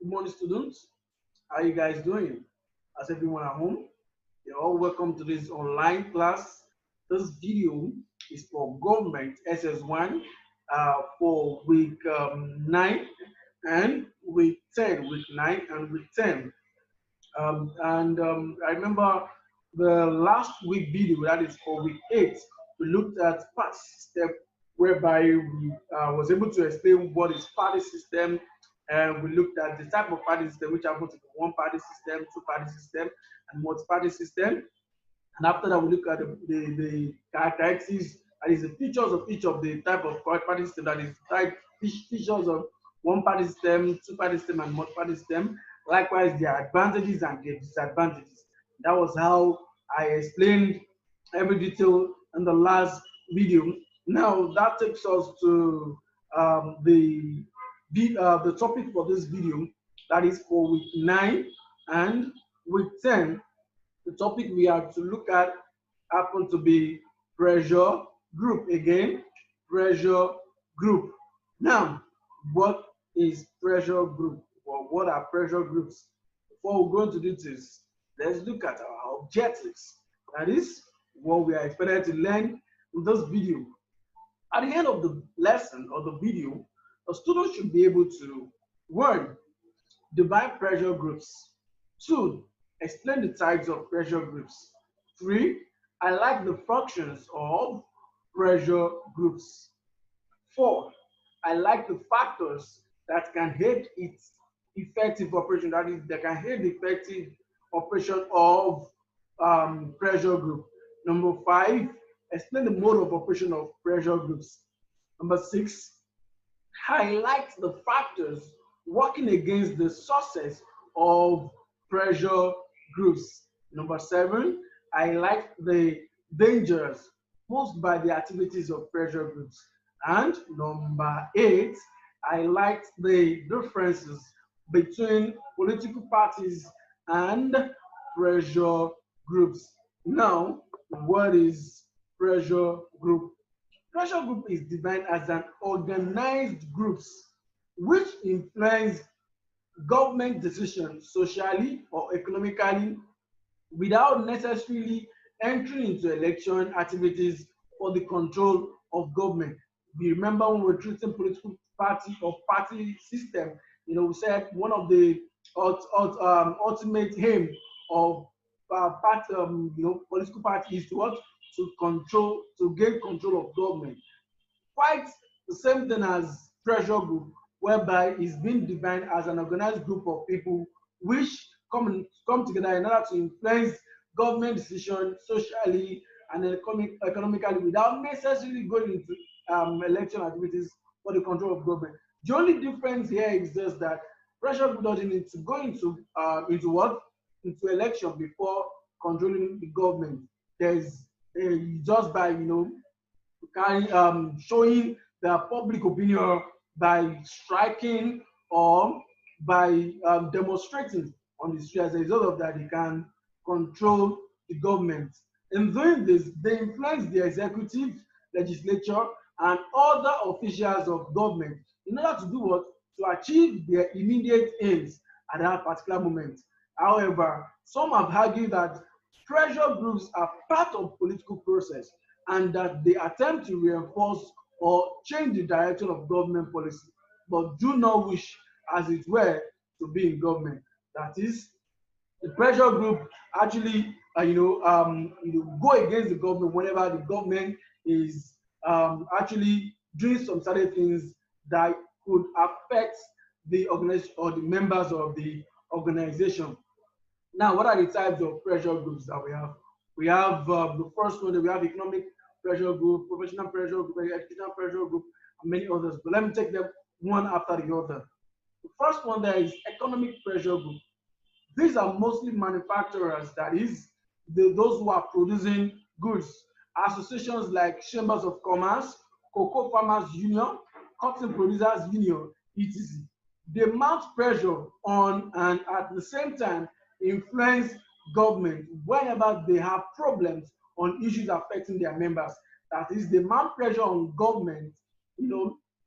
Good morning, students. How you guys doing? How's everyone at home? You're all welcome to this online class. This video is for government SS1 for week 9 and week 10, week 9 and week 10. I remember the last week video, that is for week 8, we looked at party system, whereby we was able to explain what is party system, and we looked at the type of party system, which happens to be one party system, two party system, and multi-party system. And after that, we look at the characteristics, that is the features of each of the type of party system, that is type features of one party system, two party system, and multi-party system. Likewise, their advantages and their disadvantages. That was how I explained every detail in the last video. Now that takes us to the topic for this video, that is for week 9 and week 10. The topic we are to look at happen to be pressure group again. Pressure group. Now, what is pressure group, or what are pressure groups? Before we go into details, let's look at our objectives. That is what we are expected to learn in this video. At the end of the lesson or the video, a student should be able to 1. Divide pressure groups. 2. Explain the types of pressure groups. 3. Highlight the functions of pressure groups. 4. Highlight the factors that can aid its effective operation. That is, that can aid the effective operation of pressure group. Number 5. Explain the mode of operation of pressure groups. Number 6. Highlight the factors working against the success of pressure groups. Number 7, highlight the dangers posed by the activities of pressure groups. And number 8, highlight the differences between political parties and pressure groups. Now, what is pressure group? Pressure group is defined as an organized groups which influence government decisions socially or economically without necessarily entering into election activities for the control of government. We remember when we were treating political party or party system, we said one of the ultimate aim of party, political party is to what? To gain control of government. Quite the same thing as pressure group, whereby it's been defined as an organized group of people which come together in order to influence government decisions socially and economically without necessarily going into election activities for the control of government. The only difference here is just that pressure group doesn't need to go into what? Into election before controlling the government. There's just by showing the public opinion by striking or by demonstrating on the street. As a result of that, they can control the government. In doing this, they influence the executive, legislature, and other officials of government in order to do what? To achieve their immediate aims at that particular moment. However, some have argued that pressure groups are part of political process and that they attempt to reinforce or change the direction of government policy, but do not wish, as it were, to be in government. That is, the pressure group actually, go against the government whenever the government is actually doing some certain things that could affect the organization or the members of the organization. Now, what are the types of pressure groups that we have? We have the first one, that we have economic pressure group, professional pressure group, educational pressure group, and many others. But let me take them one after the other. The first one there is economic pressure group. These are mostly manufacturers, that is, those who are producing goods. Associations like Chambers of Commerce, Cocoa Farmers Union, Cotton Producers Union, etc. They mount pressure on and at the same time influence government whenever they have problems on issues affecting their members. That is, they mount pressure on government,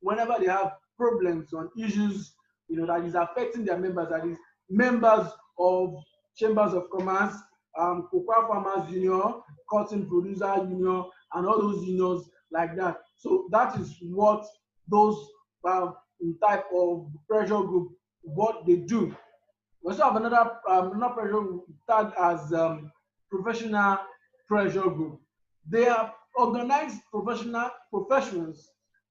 whenever they have problems on issues that is affecting their members, that is members of chambers of commerce, cocoa farmers union, cotton producer union, and all those unions like that. So that is what those type of pressure group, what they do. We also have another pressure group tagged as professional pressure group. They are organized professional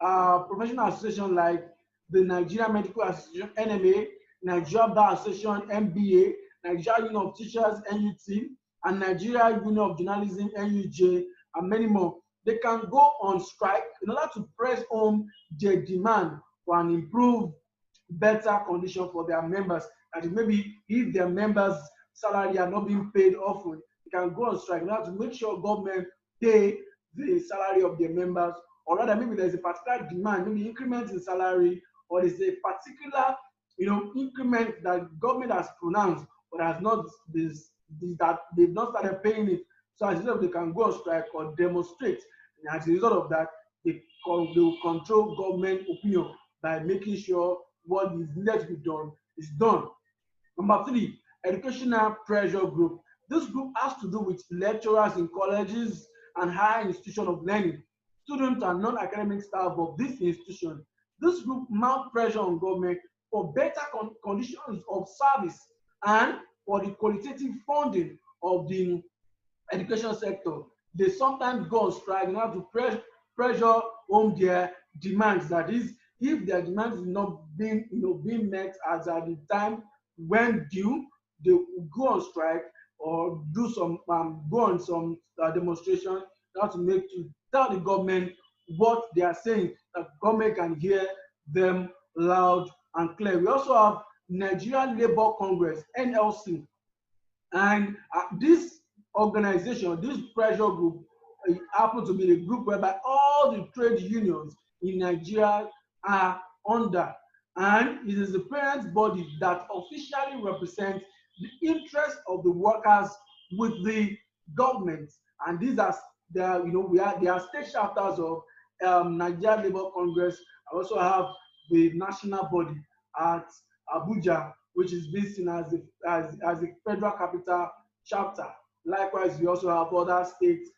association like the Nigerian Medical Association (NMA), Nigeria Bar Association (NBA), Nigeria Union of Teachers (NUT), and Nigeria Union of Journalism (NUJ), and many more. They can go on strike in order to press home their demand for an improved, better condition for their members. And maybe if their members' salary are not being paid often, they can go on strike in order to make sure government pay the salary of their members, or rather maybe there's a particular demand, maybe increment in salary, or there's a particular increment that government has pronounced but has not that they've not started paying it. So as a result, they can go on strike or demonstrate. And as a result of that, they will control government opinion by making sure what is needed to be done is done. Number 3, educational pressure group. This group has to do with lecturers in colleges and higher institutions of learning, students and non-academic staff of this institution. This group mount pressure on government for better conditions of service and for the qualitative funding of the education sector. They sometimes go on strike in order to pressure home their demands. That is, if their demands is not being met as at the time when due, they will go on strike or do some go on some demonstration to tell the government what they are saying, that government can hear them loud and clear. We also have Nigerian Labour Congress (NLC), and this organization, this pressure group, happen to be the group whereby all the trade unions in Nigeria are under, and it is the parent body that officially represents the interest of the workers with the government. And these are they are state chapters of Nigerian Labour Congress. I also have the national body at Abuja, which is being seen as a federal capital chapter. Likewise, we also have other states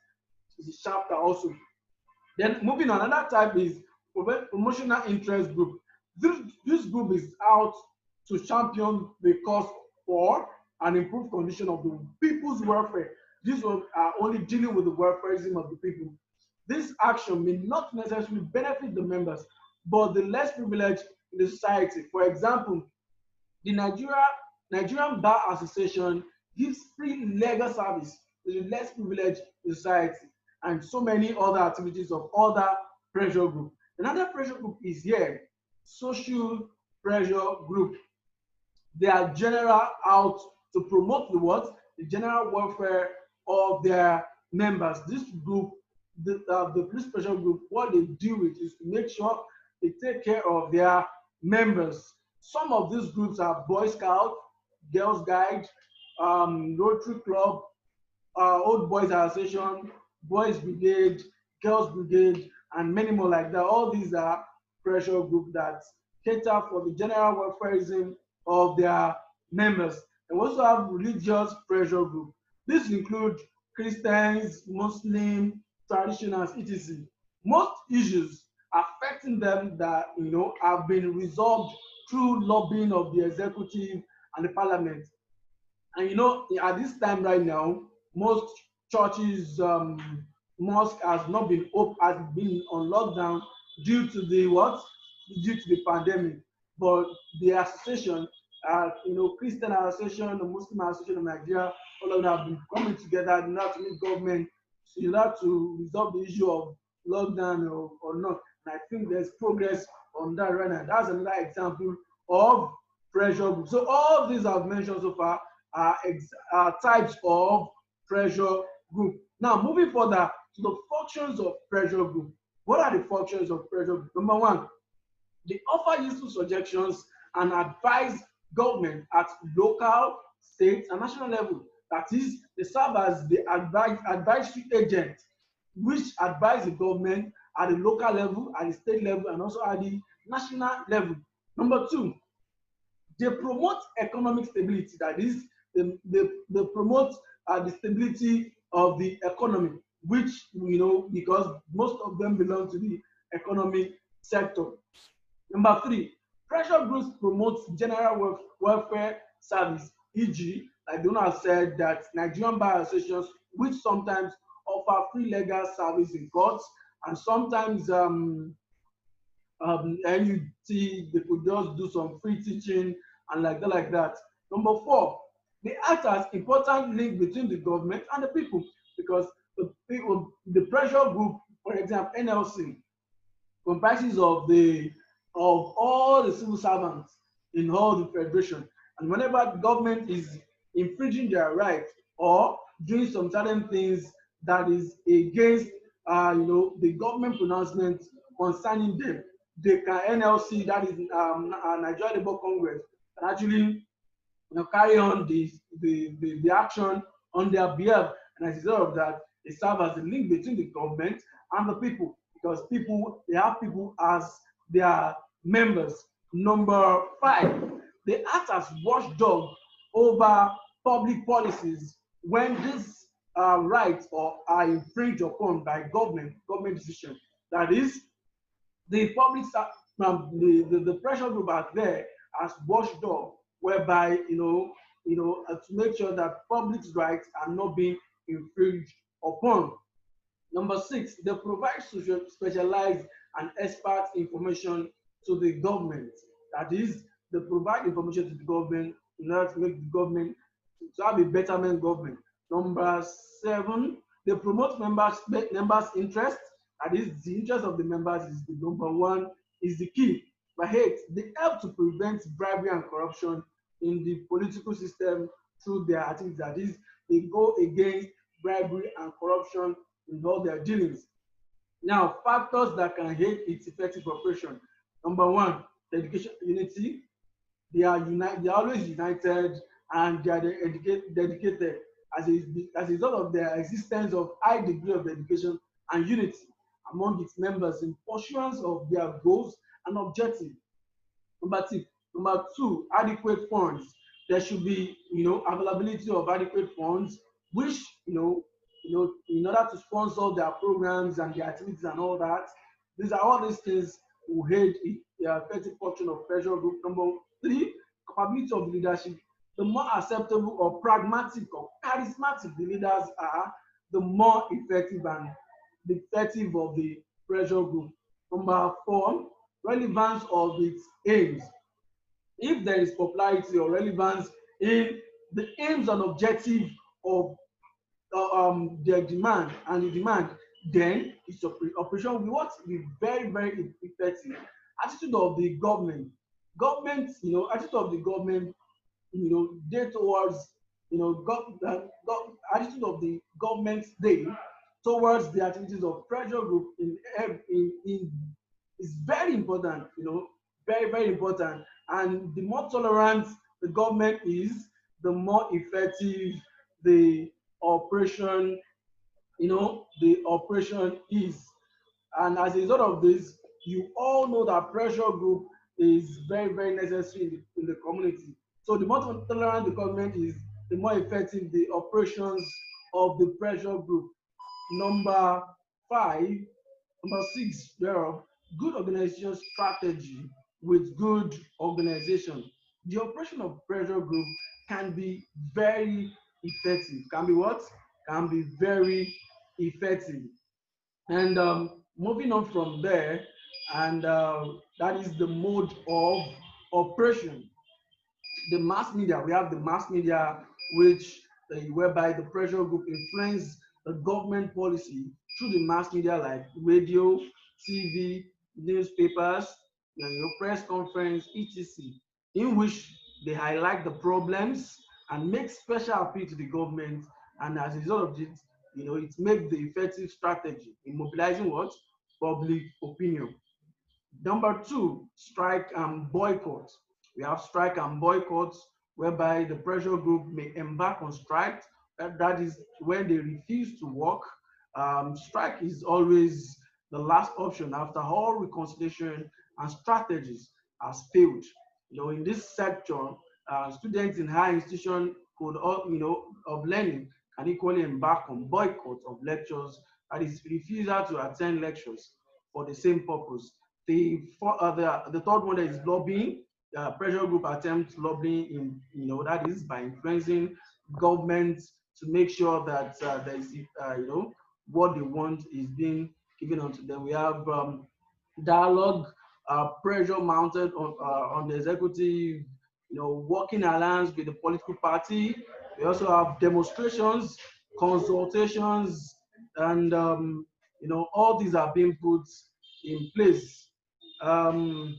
chapter also. Then moving on, another type is promotional interest group. This group is out to champion the cause for an improved condition of the people's welfare. These are only dealing with the welfareism of the people. This action may not necessarily benefit the members, but the less privileged in the society. For example, the Nigerian Bar Association gives free legal service to the less privileged in society, and so many other activities of other pressure group. Another pressure group is here, social pressure group. They are general out to promote the general welfare of their members. This group, the police pressure group, what they do with is to make sure they take care of their members. Some of these groups are Boy Scout, Girls Guide, Rotary Club, Old Boys Association, Boys Brigade, Girls Brigade, and many more like that. All these are pressure groups that cater for the general welfareism of their members. And we also have religious pressure group. This includes Christians, Muslims, traditionals, etc. Most issues affecting them that have been resolved through lobbying of the executive and the parliament. And at this time right now, most churches, mosque has been on lockdown due to the pandemic. But the association, Christian Association, the Muslim Association of Nigeria, all of them have been coming together in order to meet government in order to resolve the issue of lockdown or not. And I think there's progress on that right now. That's another example of pressure group. So all these I've mentioned so far are types of pressure group. Now moving further to the functions of pressure group. What are the functions of pressure group? Number 1, they offer useful suggestions and advise government at local, state, and national level. That is, they serve as the advisory agent which advise the government at the local level, at the state level, and also at the national level. Number 2, They promote economic stability. That is, they promote the stability of the economy, which because most of them belong to the economic sector. Number three, pressure groups promote general welfare service, e.g., like the owner said, that Nigerian bar associations, which sometimes offer free legal service in courts, and sometimes NUT, they could just do some free teaching and like that, like that. Number four, they act as important link between the government and the people, because the pressure group, for example, NLC, comprises of all the civil servants in all the federation, and whenever the government is infringing their right or doing some certain things that is against the government pronouncement concerning them, they can NLC, that is Nigeria Labour Congress, can actually carry on the action on their behalf. And as a result of that, they serve as a link between the government and the people, because they have people as their members. Number five, they act as watchdog over public policies when these rights are infringed upon by government decision. That is, the the pressure group are there as watchdog, whereby to make sure that public's rights are not being infringed upon. Number six, they provide specialized and expert information to the government. That is, they provide information to the government in order to make the government to have a betterment government. Number seven, they promote members' interest. That is, the interest of the members is the number one, is the key. Number eight, they help to prevent bribery and corruption in the political system through their activities. That is, they go against bribery and corruption in all their dealings. Now, factors that can aid its effective operation. Number one, dedication, unity. They are always united, and they are dedicated as a result of their existence of high degree of dedication and unity among its members in pursuance of their goals and objectives. Number two, adequate funds. There should be, availability of adequate funds, which, in order to sponsor their programs and their activities and all that. All these things will aid the effective function of pressure group. Number three, capability of leadership. The more acceptable or pragmatic or charismatic the leaders are, the more effective and the effective of the pressure group. Number four, relevance of its aims. If there is popularity or relevance in the aims and objective of their demand and the demand, then its operation will be what? Will be very, very effective. Attitude of the government. Attitude of the government, day towards, attitude of the government's day towards the activities of pressure group in is very important, very, very important. And the more tolerant the government is, the more effective the operation, the operation is. And as a result of this, you all know that pressure group is very, very necessary in the community. So the more tolerant the government is, the more effective the operations of the pressure group. Number five, number six, thereof, good organization strategy with good organization. The operation of pressure group can be very effective. Can be what? Can be very effective. And moving on from there, and that is the mode of operation. The mass media, we have the mass media, which whereby the pressure group influence the government policy through the mass media like radio, TV, newspapers, press conference, etc., in which they highlight the problems and make special appeal to the government. And as a result of it, it makes the effective strategy in mobilizing what? Public opinion. Number two, strike and boycott. We have strike and boycott, whereby the pressure group may embark on strike. That is when they refuse to work. Strike is always the last option after all reconciliation and strategies has failed. In this section, students in higher institution could, of learning can equally embark on boycott of lectures, that is, refusal to attend lectures for the same purpose. The third one is lobbying. Pressure group attempts lobbying that is by influencing governments to make sure that there is, what they want is being given onto them. We have dialogue, pressure mounted on the executive, working alliance with the political party. We also have demonstrations, consultations, and all these are being put in place. Um,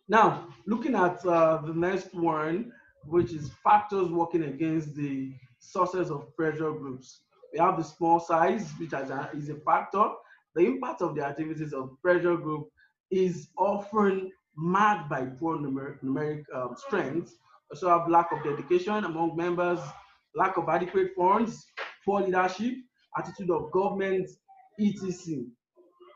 Now, looking at the next one, which is factors working against the success of pressure groups. We have the small size, which is a factor. The impact of the activities of pressure group is often marked by poor numeric strength. Also have lack of dedication among members, lack of adequate funds, poor leadership, attitude of government, etc.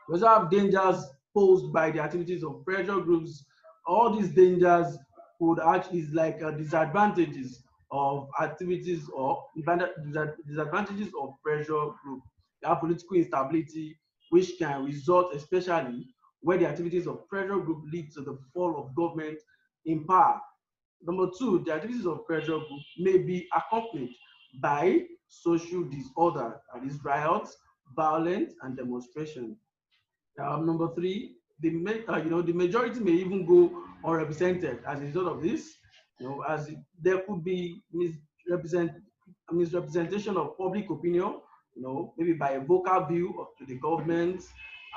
We also have dangers posed by the activities of pressure groups. All these dangers could actually is like disadvantages of activities or disadvantages of pressure group. You have political instability, which can result, especially where the activities of pressure group lead to the fall of government in power. Number two, the activities of pressure group may be accompanied by social disorder, that is riots, violence, and demonstration. Number three, the majority may even go unrepresented as a result of this. There could be misrepresent misrepresentation of public opinion. Maybe by a vocal view to the government.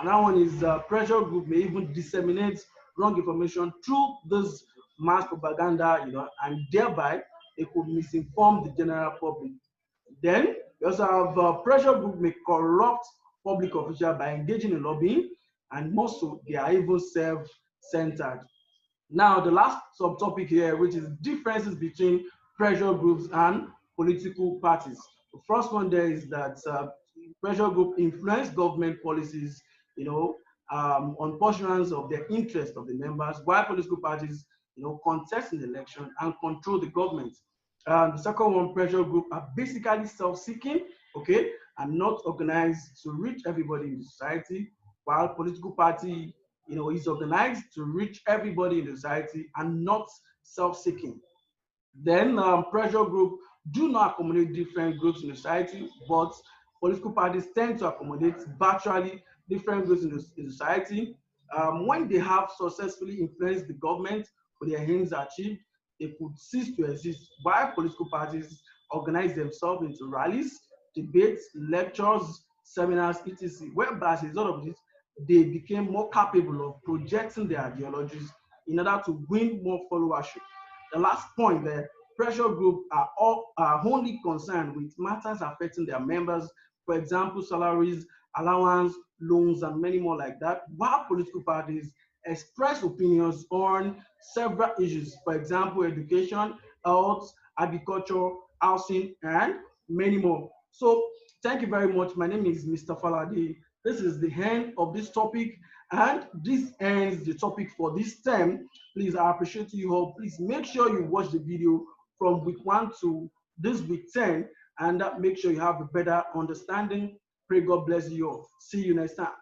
Another one is pressure group may even disseminate wrong information through this mass propaganda. And thereby they could misinform the general public. Then we also have pressure group may corrupt public officials by engaging in lobbying, and most so they are even self-centered. Now, the last subtopic here, which is differences between pressure groups and political parties. The first one there is that pressure group influence government policies, on portions of the interest of the members, while political parties, contest in the election and control the government. The second one, pressure group are basically self-seeking, okay, and not organized to reach everybody in the society, while political party, is organized to reach everybody in the society and not self-seeking. Then pressure group do not accommodate different groups in the society, but political parties tend to accommodate virtually different groups in the society. When they have successfully influenced the government for their aims achieved, they could cease to exist. While political parties organize themselves into rallies, debates, lectures, seminars, etc. Whereby as a result of this, they became more capable of projecting their ideologies in order to win more followership. The last point there, pressure groups are only concerned with matters affecting their members, for example, salaries, allowance, loans, and many more like that, while political parties express opinions on several issues, for example, education, health, agriculture, housing, and many more. So thank you very much. My name is Mr. Falade. This is the end of this topic, and this ends the topic for this term. Please, I appreciate you all. Please make sure you watch the video from week 1 to this week 10, and make sure you have a better understanding. Pray God bless you all. See you next time.